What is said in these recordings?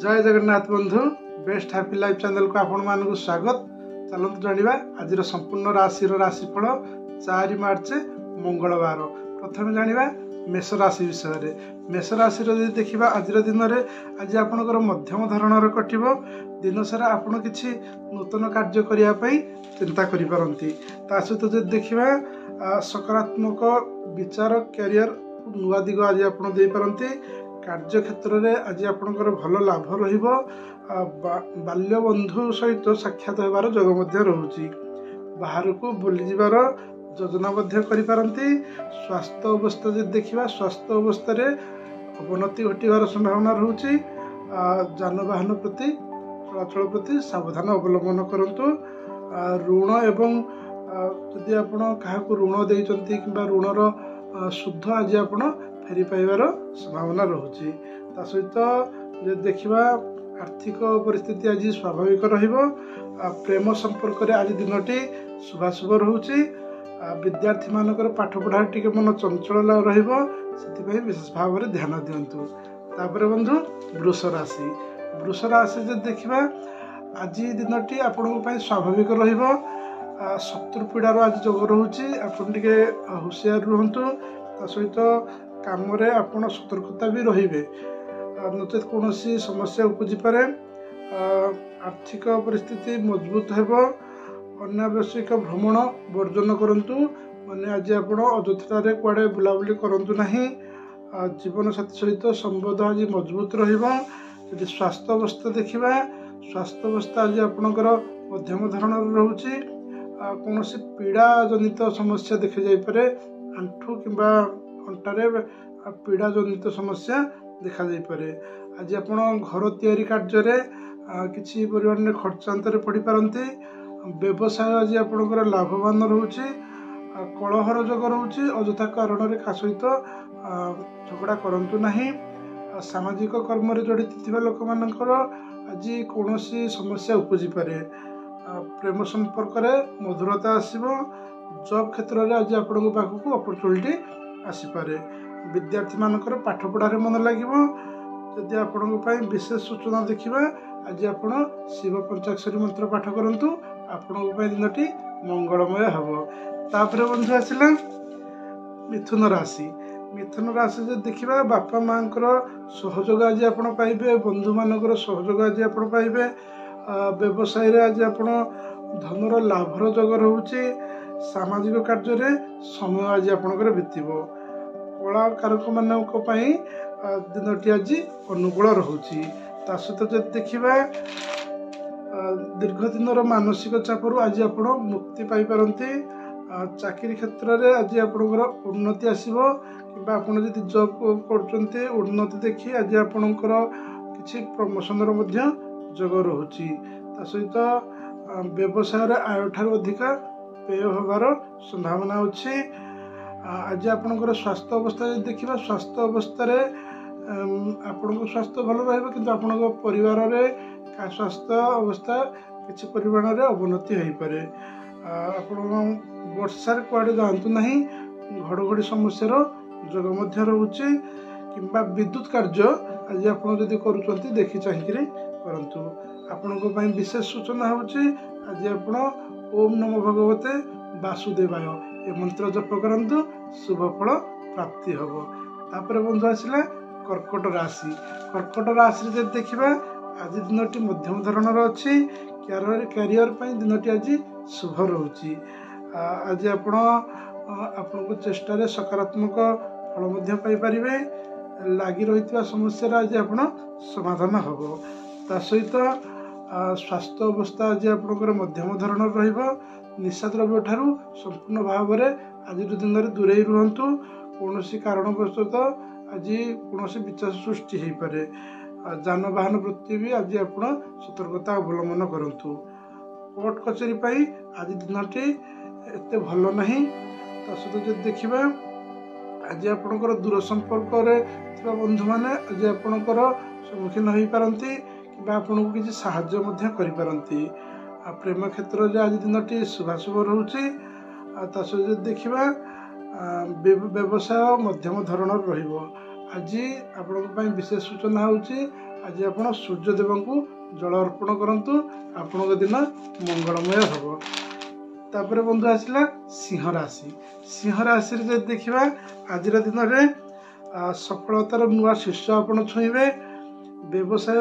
जय जगन्नाथ बंधु best happy life channel को आपण मानक स्वागत। चलते जाना आज संपूर्ण राशि राशिफल 4 मार्च मंगलवार। प्रथम जाना मेष राशि विषय। मेष राशि देखा आज दिन में आज आपंकर मध्यम धरणर कटव दिन सारा आपड़ कि नूतन कार्य करने चिंता करपारती। सहित जो देखा सकारात्मक विचार कैरियर नुआ दिग आज आप कार्य क्षेत्र में आज आपंकर भल लाभ बाल्य बंधु सहित साक्षात होबार जोग रोचे। बाहर को बुली जीवार योजना करपारती। स्वास्थ्य अवस्था जो देखा स्वास्थ्य अवस्था अवनति घटार संभावना रोचे। जानवाहन प्रति चलाचल प्रति सावधान अवलंबन करूँ। ऋण एवं जदि आप ऋण देते कि ऋणर शुद्ध आज आप फेरी पाइबार संभावना रोचे। सहित जो देखा आर्थिक परिस्थिति आज स्वाभाविक प्रेम संपर्क में आज दिनटी शुभाशुभ रोचे। विद्यार्थी मानकर पाठ पढ़ा टी मन चंचल से विशेष भाव में ध्यान दिंतु। तापर बंधु वृष राशि। वृष राशि जो देखा आज दिनटी आपण स्वाभाविक शत्रु पीड़ार आज जोग रोचे। आपन टे हुशियार रुहतु। सहित काम आपड़ सतर्कता भी रे नचेत कौन समस्या उपजी पारे। आर्थिक परिस्थिति मजबूत हो। अनावश्यक भ्रमण वर्जन करंतु। माने आज आप अଯଥାରେ कुआडे बुलाबुली करंतु नहीं। जीवन साथी सहित संबंध आज मजबूत रही। स्वास्थ्य अवस्था देखा स्वास्थ्य अवस्था आज आपणकर मध्यम धरण रोचे। कौन पीड़ा जनित समस्या देखा जापे। आंठू कि अंटारे पीड़ा जनित समस्या देखा जापे। आज आप घर तैयारी कार्य किसी परिमाण में खर्चांतर पड़ पारती। व्यवसाय आज आपंकर लाभवान रोचे। कलहर जोग रोचे। अଯଥା कारण का सहित झगड़ा करंतु नहीं। सामाजिक कर्म जड़ित थिबा लोक मानकर आज कौन समस्या उपजी पारे। प्रेम संपर्क में मधुरता आसब। जॉब क्षेत्र में आज आपण पाखक अपरचुनिटी आसीपे। विद्यार्थी मानकर पाठ पढ़ार मन लगे। जदि आपण विशेष सूचना देखा आज आप शिव पंचाक्षरी मंत्र पाठ करूँ। आपण दिनटी मंगलमय हम। तापर बंधु आसला मिथुन राशि। मिथुन राशि जो देखा बापा माँ सहयोग आज आप पाइबे। बंधु मानकर सहयोग आज आप पाइबे। व्यवसाय आज आप धनर लाभर जोग रोचे। सामाजिक कार्य समय आज आपंकर बीतब। कलाकारक मानक दिनटी आज अनुकूल रोचे। सहित जो देखा दीर्घ दिन मानसिक चापर आज आप मुक्ति पाइपारती। चाकरी क्षेत्र में आज आपंकर उन्नति आसब। कि आप जॉब कर उन्नति देखी आज आपंकर किसी प्रमोशन जोग रोचे। सहित व्यवसाय आय ठार अधिका व्यय होबार संभावना अच्छी। आज आपंकर स्वास्थ्य अवस्था देखा स्वास्थ्य अवस्था आपण स्वास्थ्य भल रहा कि परिवार में स्वास्थ्य अवस्था किसी परिमाण में अवनति हो पारे। आप वर्षा कुआडे जातु ना। घड़घड़ी समस्यार जोग रोचे। कि विद्युत कार्य आज आप करुँच देखी चाहिए करंतु। आपण विशेष सूचना होची आज आप ओम नमो भगवते वासुदेवाय ए मंत्र जप करंतु शुभ फल प्राप्ति हम। तापर बंधु आसला कर्कट राशि। कर्कट राशि जो देखा आज दिनटी मध्यम धरणर अच्छी। कैरियर दिनटी आज शुभ रोचे। आज आपण चेष्टा सकारात्मक फल पाइपारे। लगी रही समस्या आज आप समाधान हम। सहित स्वास्थ्य अवस्था आज आपंकर मध्यम धरण निशा द्रव्य ठारू संपूर्ण भाव में आज दिन में दूरे रुहतु। कौन कारणवशत आज कौन विचार सृष्टि हो पारे। जानवाहन प्रति भी आज आप सतर्कता अवलंबन करूँ। कोर्ट कचेरी आज दिनटी एत भल ना। सहित जो देखा आज आपंकर दूर संपर्क बंधु मैंने आज आपंकर सम्मुखीन हो पारती। आपको किसी साहाय्य करपारती। प्रेम क्षेत्र में आज दिनटी शुभाशुभ रोचे। सहित देखा व्यवसाय मध्यम धरण आज आपण विशेष सूचना होची आज आप सूर्यदेव को जल अर्पण करंतु आपन दिन मंगलमय हम। तापर बंधु आसला सिंह राशि। सिंह राशि देखा आज दिन में सफलतार नुआ शीर्ष आपड़ छुईबे। व्यवसाय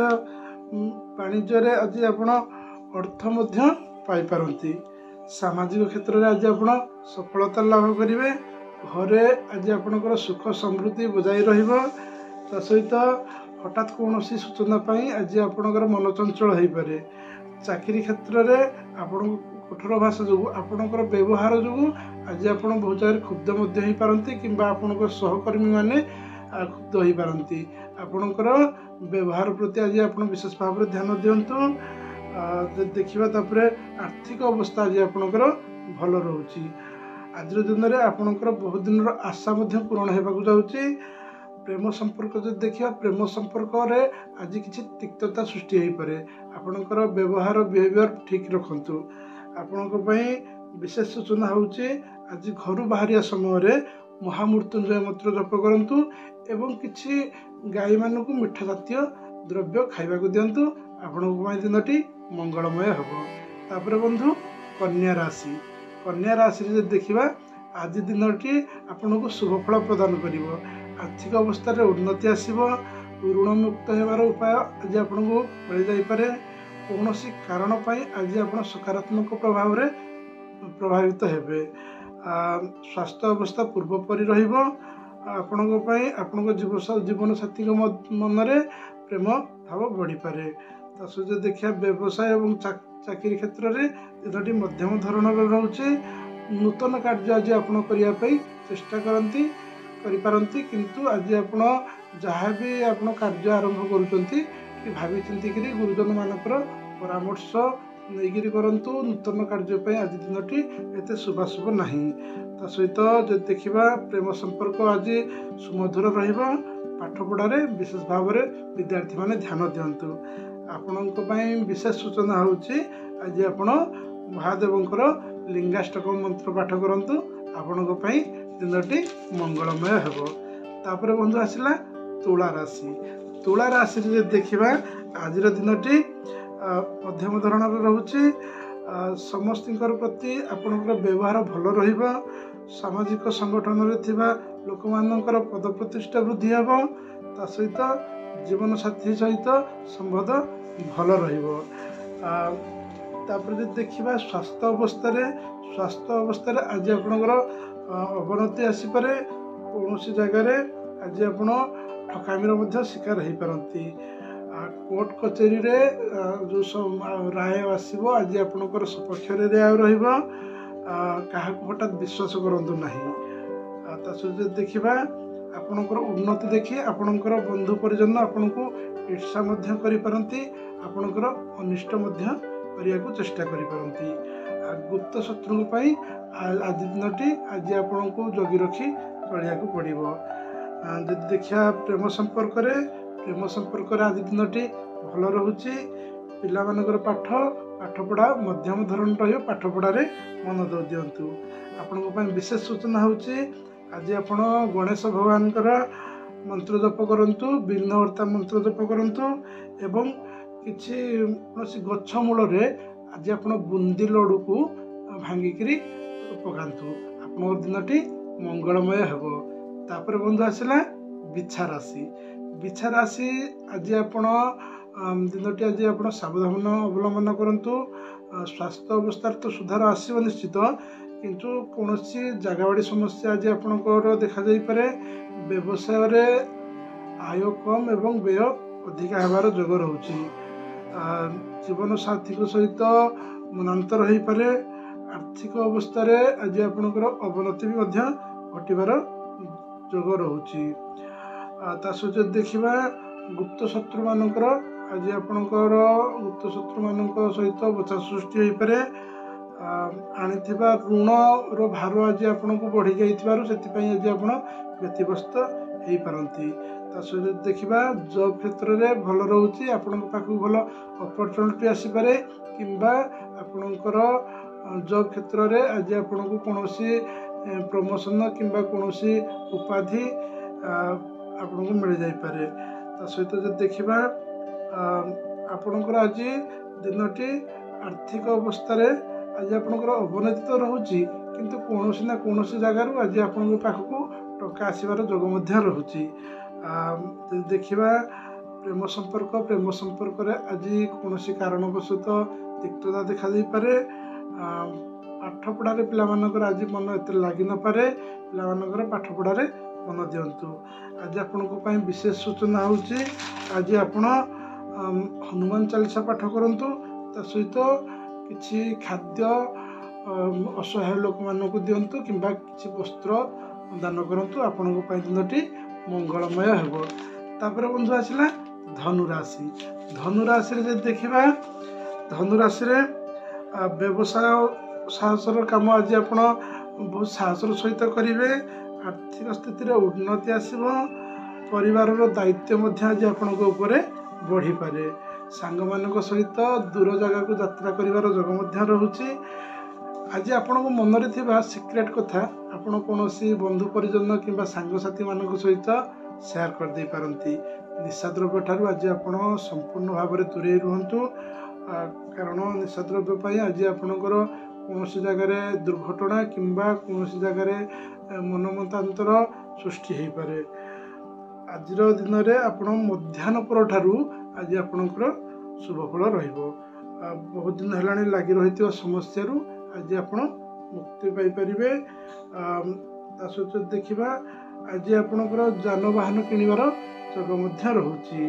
वाणिज्य आज आप अर्थ पाइपारती। सामाजिक क्षेत्र में आज आप सफलता लाभ करेंगे। घरे आज आपणकर सुख समृद्धि बजाई रहा सहित हठात कौन सूचना आज आपणकर मन चंचल हो पारे। चाकरी क्षेत्र में आपण कठोर भाषा जो आपणकर व्यवहार जो आज आप बहुत जगह क्षुब्ध हो पारती कि आपणकर सहकर्मी मैंने क्षुब्ध हो पारती। आपणकर व्यवहार प्रति आज आप विशेष भाव में ध्यान दिंतु। देखा तापर आर्थिक अवस्था आज आपणकर भल रोचे। आज दिन में आपणकर बहुत दिन आशा पूरण होगा जाऊँगी। प्रेम संपर्क जो देखा प्रेम संपर्क रे आज किसी तिक्तता सृष्टि हो पारे। आपणकर व्यवहार बिहेवियर ठीक रखु। आपण विशेष सूचना होची आज घर बाहरिया समय महामृत्युंजय मंत्र जप करंतु एवं किछि गाई मानक मिठा जातीय द्रव्य खाइबाकू दिंतु। आपण दिनटी मंगलमय हम। तापर बंधु कन्या राशि। कन्या राशि देखा आज दिनटी आपन को शुभ फल प्रदान करिवो। आर्थिक अवस्था उन्नति आसीबो। ऋण मुक्त होबार उपाय आज आपन को मिल जाई पारे। कौन कारण आज आप सकारात्मक प्रभाव रे प्रभावित हेबे। स्वास्थ्य अवस्था पूर्वपरि रहिबो। आपण जीवन साथी मन में प्रेम भाव बढ़ी पारे। सहित देखिए व्यवसाय और चाकरी क्षेत्र में दिनटी मध्यम धरण रोचे। नूतन कार्य आज आप चेष्टा करती किंतु आज आप जहाँ भी आप कार्य आरंभ करुँच भावी चिंतिक गुरुजन मानकर परामर्श नहीं करंतु। नूतन कार्य आज दिनटी एत शुभाशुभ नहीं। सहित जो देखा प्रेम संपर्क आज सुमधुर रहिबा। पाठ पढ़ारे विशेष भाव में विद्यार्थी माने ध्यान दिंतु। आपण विशेष सूचना होची आज आपण महादेवंकर लिंगाष्टक मंत्र पाठ करंतु। आपण दिनटी मंगलमय हेबो। तापर बंधु आसला तुला राशि। तुला राशि देखा आज दिनटी मध्यम धरण रोचे। समस्त प्रति आपणकर व्यवहार भल रहिबा। सामाजिक संगठन में थिबा लोक मानकर पद प्रतिष्ठा वृद्धि हेबो। ता सहित जीवन साथी सहित संबंध भल रहिबो। तापर देखा स्वास्थ्य अवस्था आज आपणकर अवनति आसीपारे। कौन जगार आज आप ठकामीर शिकार हो पारती। कोर्ट कचेरी रे जो राय आसो आज आपणकर सपक्ष राय रहा हठात विश्वास करंतु नहीं। सहित देखा आपणकर उन्नति देखी आपणकर बंधु परिजन आपण को ईर्षा करती। आपणकर अनिष्ट करने को चेष्टा करती। गुप्त शत्रु आज दिनटी आज आपण को जगी रखी चलिया पड़ो। जदि देखा प्रेम संपर्क आज दिनटी भल रोचे। पिला मानकर पाठ पढ़ा मध्यम धरण रही। पाठ पढ़ारे मन दिंतु। आपण विशेष सूचना होची आज आपण गणेश भगवान मंत्र जप करंतु। विघ्नहर्ता मंत्र जप करंतु एवं किसी गछ मूल आज आप बुंदी लड्डू को भांगिकी पकातु। आप दिनटी मंगलमय हम। तापर बंधु आसला बिछा राशि। बिछा राशि आज आप दिनटी आज आप सावधान अवलंबन करंतु। स्वास्थ्य अवस्था तो सुधार आसव निश्चित किंतु कौन जगवाड़ी समस्या आज आपंकर देखा पारे। व्यवसाय आय कम एवं व्यय अधिका होबार जोग रोचे। जीवन साथी सहित मनांतर हो पारे। आर्थिक अवस्था आज आपंकर अवनति भी घटार जोग रोचे। सहित देखा गुप्त शत्रु मानकर आज आपंकर गुप्त शत्रु मान सहित बचा सृष्टि हो पारे। आनिथिबा ऋण रो भार आज आपन को बढ़ी जाइथिबारु सेतिपई आज आपन व्यतिव्यस्त हो पारती। सहित देखा जॉब क्षेत्र में भल रोचे। आपण पाखु भल अपॉर्चुनिटी आसी पारे किंबा आपणकर जॉब क्षेत्र में आज आपण को कौन प्रमोशन किंबा कौन उपाधि आपन को मिल जाई पारे। सहित जो देखा ଆପଣଙ୍କର ଆଜି ଦିନଟି ଆର୍ଥିକ ଅବସ୍ଥାରେ ଆଜି ଆପଣଙ୍କର ଅବନତି ତ ରହୁଛି, କିନ୍ତୁ କୌଣସି ନା କୌଣସି ଜାଗାରୁ ଆଜି ଆପଣଙ୍କ ପାଖକୁ ଟଙ୍କା ଆସିବାର ଯୋଗ ମଧ୍ୟ ରହୁଛି। ଯଦି ଦେଖିବା ପ୍ରେମ ସମ୍ପର୍କରେ ଆଜି କୌଣସି କାରଣବଶତଃ ତିକ୍ତତା ଦେଖାଯାଇପାରେ। ପାଠ ପଢ଼ାରେ ପିଲାମାନଙ୍କର ଆଜି ମନ ଏତେ ଲାଗି ନପାରେ, ପିଲାମାନଙ୍କର ପାଠ ପଢ଼ାରେ ମନ ଦିଅନ୍ତୁ। ଆଜି ଆପଣଙ୍କ ପାଇଁ ବିଶେଷ ସୂଚନା ହେଉଛି ଆଜି ଆପଣ ହନୁମାନ ଚାଳିଶା ପାଠ କରନ୍ତୁ। ତା ସହିତ କିଛି ଖାଦ୍ୟ ଅସହାୟ ଲୋକମାନଙ୍କୁ ଦିଅନ୍ତୁ କିମ୍ବା କିଛି ବସ୍ତ୍ର ଦାନ କରନ୍ତୁ। ଆପଣଙ୍କ ପାଇଁ ଦିନଟି ମଙ୍ଗଳମୟ ହେବ। ତାପରେ ବନ୍ଧୁ ଆସିଲା ଧନୁରାଶି। ଧନୁରାଶିରେ ଯଦି ଦେଖିବା, ଧନୁରାଶିରେ ବ୍ୟବସାୟ ସାହସର କାମ ଆଜି ଆପଣ ବହୁତ ସାହସର ସହିତ କରିବେ। ଆର୍ଥିକ ସ୍ଥିତିରେ ଉନ୍ନତି ଆସିବ। ପରିବାରର ଦାୟିତ୍ୱ ମଧ୍ୟ ଆଜି ଆପଣଙ୍କ ଉପରେ ବଢ଼ିପାରେ। ସାଙ୍ଗମାନଙ୍କ ସହିତ ଦୂର ଜାଗାକୁ ଯାତ୍ରା କରିବାର ଯୋଗ ମଧ୍ୟ ରହୁଛି। ଆଜି ଆପଣଙ୍କ ମନରେ ଥିବା ସିକ୍ରେଟ୍ କଥା ଆପଣ କୌଣସି ବନ୍ଧୁ ପରିଜନ କିମ୍ବା ସାଙ୍ଗସାଥିମାନଙ୍କ ସହିତ ସେୟାର କରିଦେଇପାରନ୍ତି। ନିଶାଦ୍ରବ୍ୟ ଠାରୁ ଆଜି ଆପଣ ସମ୍ପୂର୍ଣ୍ଣ ଭାବରେ ଦୂରେଇ ରୁହନ୍ତୁ, କାରଣ ନିଶାଦ୍ରବ୍ୟ ପାଇଁ ଆଜି ଆପଣଙ୍କର କୌଣସି ଜାଗାରେ ଦୁର୍ଘଟଣା କିମ୍ବା କୌଣସି ଜାଗାରେ ମନମତାନ୍ତର ସୃଷ୍ଟି ହୋଇପାରେ। ଆଜିର ଦିନରେ ଆପଣ ମଧ୍ୟାହ୍ନ ପରଠାରୁ ଆଜି ଆପଣଙ୍କର ଶୁଭଫଳ ରହିବ। ବହୁତ ଦିନ ହେଲାଣି ଲାଗି ରହିଥିବା ସମସ୍ୟାରୁ ଆଜି ଆପଣ ମୁକ୍ତି ପାଇପାରିବେ। ତା ସହିତ ଦେଖିବା ଆଜି ଆପଣଙ୍କର ଯାନବାହନ କିଣିବାର ଯୋଗ ମଧ୍ୟ ରହୁଛି।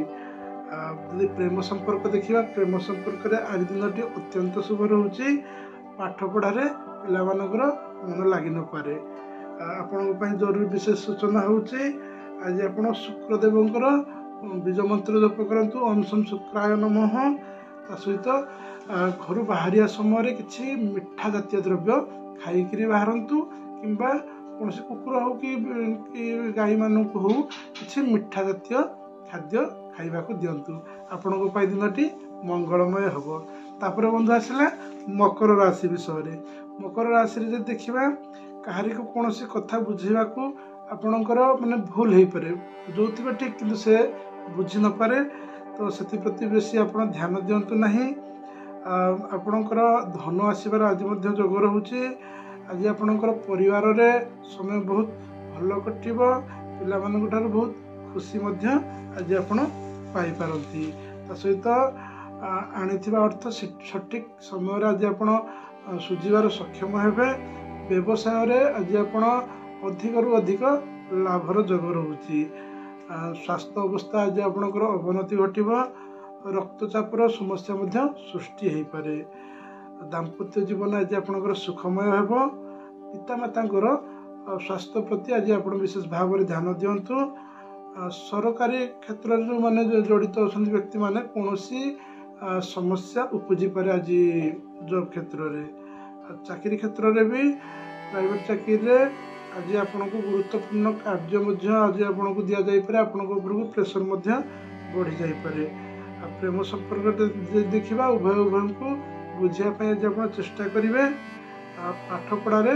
ଯଦି ପ୍ରେମ ସମ୍ପର୍କ ଦେଖିବା, ପ୍ରେମ ସମ୍ପର୍କରେ ଆଜି ଦିନଟି ଅତ୍ୟନ୍ତ ଶୁଭ ରହୁଛି। ପାଠ ପଢ଼ାରେ ପିଲାମାନଙ୍କର ମନ ଲାଗି ନପାରେ। ଆପଣଙ୍କ ପାଇଁ ଜରୁରୀ ବିଶେଷ ସୂଚନା ହେଉଛି ଆଜି ଆପଣ ଶୁକ୍ରଦେବଙ୍କର ବୀଜ ମନ୍ତ୍ର ଜପ କରନ୍ତୁ, ଓମ୍ ଶଂ ଶୁକ୍ରାୟ ନମଃ। ତା ସହିତ ଘରୁ ବାହାରିବା ସମୟରେ କିଛି ମିଠା ଜାତୀୟ ଦ୍ରବ୍ୟ ଖାଇକିରି ବାହାରନ୍ତୁ, କିମ୍ବା କୌଣସି କୁକୁର ହେଉ କି ଗାଈମାନଙ୍କୁ ହେଉ କିଛି ମିଠା ଜାତୀୟ ଖାଦ୍ୟ ଖାଇବାକୁ ଦିଅନ୍ତୁ। ଆପଣଙ୍କ ପାଇଁ ଦିନଟି ମଙ୍ଗଳମୟ ହେବ। ତାପରେ ବନ୍ଧୁ ଆସିଲା ମକର ରାଶି ବିଷୟରେ। ମକର ରାଶିରେ ଯଦି ଦେଖିବା, କାହାରିକୁ କୌଣସି କଥା ବୁଝେଇବାକୁ ଆପଣଙ୍କର ଭୁଲ ହେଇପାରେ, ଯୋଉଥିବେ ଠିକ୍ କିନ୍ତୁ ସେ ବୁଝି ନପାରେ, ତ ସେଥିପ୍ରତି ବେଶୀ ଆପଣ ଧ୍ୟାନ ଦିଅନ୍ତୁ ନାହିଁ। ଆପଣଙ୍କର ଧନ ଆସିବାର ଆଜି ମଧ୍ୟ ଯୋଗ ରହୁଛି। ଆଜି ଆପଣଙ୍କର ପରିବାରରେ ସମୟ ବହୁତ ଭଲ କଟିବ। ପିଲାମାନଙ୍କ ଠାରୁ ବହୁତ ଖୁସି ମଧ୍ୟ ଆଜି ଆପଣ ପାଇପାରନ୍ତି। ତା ସହିତ ଆଣିଥିବା ଅର୍ଥ ସଠିକ୍ ସମୟରେ ଆଜି ଆପଣ ସୁଝିବାର ସକ୍ଷମ ହେବେ। ବ୍ୟବସାୟରେ ଆଜି ଆପଣ ଅଧିକରୁ ଅଧିକ ଲାଭର ଯୋଗ ରହୁଛି। ସ୍ୱାସ୍ଥ୍ୟ ଅବସ୍ଥା ଆଜି ଆପଣଙ୍କର ଅବନତି ଘଟିବ। ରକ୍ତଚାପର ସମସ୍ୟା ମଧ୍ୟ ସୃଷ୍ଟି ହୋଇପାରେ। ଦାମ୍ପତ୍ୟ ଜୀବନ ଆଜି ଆପଣଙ୍କର ସୁଖମୟ ହେବ। ପିତାମାତାଙ୍କର ସ୍ୱାସ୍ଥ୍ୟ ପ୍ରତି ଆଜି ଆପଣ ବିଶେଷ ଭାବରେ ଧ୍ୟାନ ଦିଅନ୍ତୁ। ସରକାରୀ କ୍ଷେତ୍ରରେ ଯେଉଁମାନେ ଜଡ଼ିତ ଅଛନ୍ତି ବ୍ୟକ୍ତିମାନେ, କୌଣସି ସମସ୍ୟା ଉପୁଜିପାରେ ଆଜି ଜବ୍ କ୍ଷେତ୍ରରେ। ଚାକିରୀ କ୍ଷେତ୍ରରେ ବି ପ୍ରାଇଭେଟ୍ ଚାକିରିରେ ଆଜି ଆପଣଙ୍କୁ ଗୁରୁତ୍ୱପୂର୍ଣ୍ଣ କାର୍ଯ୍ୟ ମଧ୍ୟ ଆଜି ଆପଣଙ୍କୁ ଦିଆଯାଇପାରେ। ଆପଣଙ୍କ ଉପରକୁ ପ୍ରେସର ମଧ୍ୟ ବଢ଼ିଯାଇପାରେ। ଆଉ ପ୍ରେମ ସମ୍ପର୍କରେ ଯଦି ଦେଖିବା, ଉଭୟଙ୍କୁ ବୁଝିବା ପାଇଁ ଆଜି ଆପଣ ଚେଷ୍ଟା କରିବେ। ପାଠ ପଢ଼ାରେ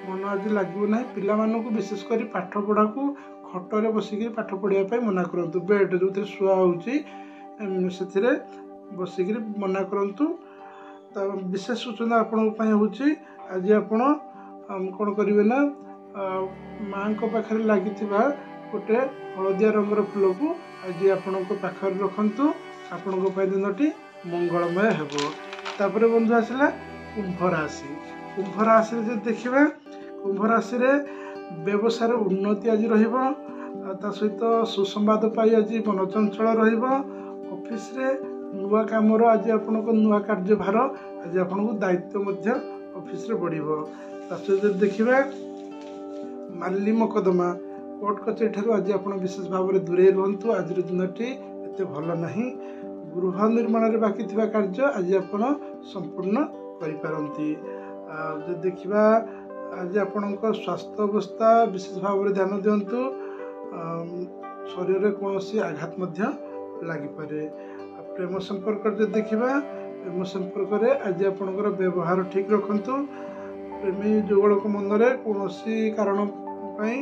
ମନ ଆଜି ଲାଗିବ ନାହିଁ। ପିଲାମାନଙ୍କୁ ବିଶେଷ କରି ପାଠ ପଢ଼ାକୁ ଖଟରେ ବସିକି ପାଠ ପଢ଼ିବା ପାଇଁ ମନା କରନ୍ତୁ। ବେଡ୍ ଯେଉଁଥିରେ ଶୁଆ ହେଉଛି ସେଥିରେ ବସିକିରି ମନା କରନ୍ତୁ। ତା ବିଶେଷ ସୂଚନା ଆପଣଙ୍କ ପାଇଁ ହେଉଛି ଆଜି ଆପଣ କ'ଣ କରିବେ ନା, ମାଙ୍କ ପାଖରେ ଲାଗିଥିବା ଗୋଟେ ହଳଦିଆ ରଙ୍ଗର ଫୁଲକୁ ଆଜି ଆପଣଙ୍କ ପାଖରେ ରଖନ୍ତୁ। ଆପଣଙ୍କ ପାଇଁ ଦିନଟି ମଙ୍ଗଳମୟ ହେବ। ତାପରେ ବନ୍ଧୁ ଆସିଲା କୁମ୍ଭ ରାଶି। କୁମ୍ଭ ରାଶିରେ ଯଦି ଦେଖିବା, କୁମ୍ଭ ରାଶିରେ ବ୍ୟବସାୟର ଉନ୍ନତି ଆଜି ରହିବ। ତା ସହିତ ସୁସମ୍ବାଦ ପାଇ ଆଜି ମନ ଚଞ୍ଚଳ ରହିବ। ଅଫିସରେ ନୂଆ କାମର ଆଜି ଆପଣଙ୍କ ନୂଆ କାର୍ଯ୍ୟଭାର ଆଜି ଆପଣଙ୍କୁ ଦାୟିତ୍ୱ ମଧ୍ୟ ଅଫିସରେ ବଢ଼ିବ। ତା ସହିତ ଯଦି ଦେଖିବା, ମାଲି ମକଦ୍ଦମା କୋର୍ଟ କଚେରୀ ଠାରୁ ଆଜି ଆପଣ ବିଶେଷ ଭାବରେ ଦୂରେଇ ରୁହନ୍ତୁ। ଆଜିର ଦିନଟି ଏତେ ଭଲ ନାହିଁ। ଗୃହ ନିର୍ମାଣରେ ବାକି ଥିବା କାର୍ଯ୍ୟ ଆଜି ଆପଣ ସମ୍ପୂର୍ଣ୍ଣ କରିପାରନ୍ତି। ଯଦି ଦେଖିବା, ଆଜି ଆପଣଙ୍କ ସ୍ୱାସ୍ଥ୍ୟ ଅବସ୍ଥା ବିଶେଷ ଭାବରେ ଧ୍ୟାନ ଦିଅନ୍ତୁ। ଶରୀରରେ କୌଣସି ଆଘାତ ମଧ୍ୟ ଲାଗିପାରେ। ପ୍ରେମ ସମ୍ପର୍କରେ ଯଦି ଦେଖିବା, ପ୍ରେମ ସମ୍ପର୍କରେ ଆଜି ଆପଣଙ୍କର ବ୍ୟବହାର ଠିକ୍ ରଖନ୍ତୁ। ପ୍ରେମୀ ଯୁଗଳଙ୍କ ମନରେ କୌଣସି କାରଣ ପାଇଁ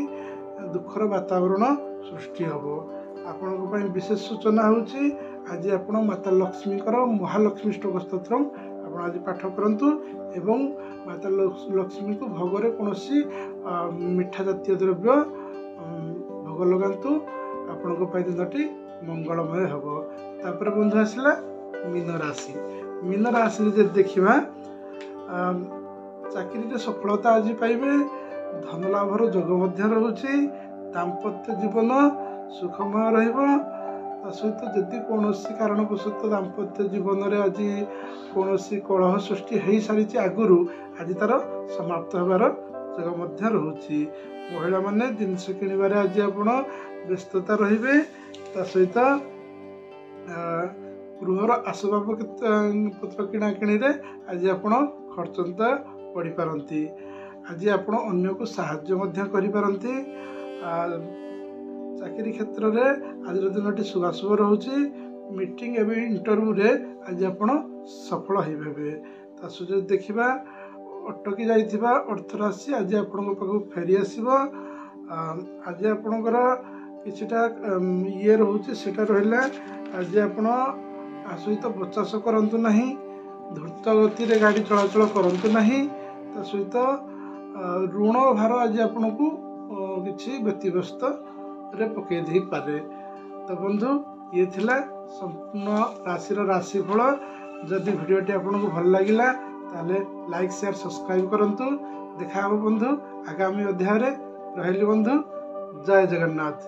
ଦୁଃଖର ବାତାବରଣ ସୃଷ୍ଟି ହେବ। ଆପଣଙ୍କ ପାଇଁ ବିଶେଷ ସୂଚନା ହେଉଛି आज आपण माता लक्ष्मीकर महालक्ष्मी स्तोत्र स्तोत्रम आपण आज पाठ करंतु एवं माता लक्ष्मी को भोगरे कोनोसी मिठा जातीय द्रव्य भोग लगांतु आपनको पाई दिनटी मंगलमय हबो। तापर बंधु आसला मीन राशि जे देखिबा चाकरी सफलता आज पाइबे, धन लाभर जोग मध्य रहुछि, दाम्पत्य जीवन सुखमय रहिबो। सहित जदि कौन कारणवशत दाम्पत्य जीवन में आज कौन कलह सृष्टि हो सारी आगुरी आज तार समाप्त होबार जोग मध्य रहुछि। महिला माने जिनस किणवार आज आपण व्यस्तता रहिबे। ता सहित गृहर आसबाब पत्र किणाकिणी आज आपण खर्चंता पड़ी पारती। आज आपण अन्य को साहाय्य मध्य करि पारती। चाकरी क्षेत्र में आज दिन शुभाशुभ रोचे। मीटिंग एवं इंटरव्यू रे आज आपण सफल होइबे। ता सहित देखिबा अटकी जाइथिबा अर्थ राशि आज आपण पाखु फेरी आसीबो। आज आपणकर किछटा ये रोचे सेटा रहिला। आज आपण सहित बचास करंतु नहीं, द्रुत गति रे गाड़ी चलाचल करंतु नहीं। ता सहित ऋण भार आज आपण को किछि व्यतिव्यस्त रे पकई दे पारे। तो बंधु ये थिला संपूर्ण राशि राशिफल। जदि वीडियोटी आपको भल लगिला ताले लाइक शेयर सब्सक्राइब करंतु। देखा बंधु आगामी अध्याय रे। रहिली बंधु, जय जगन्नाथ।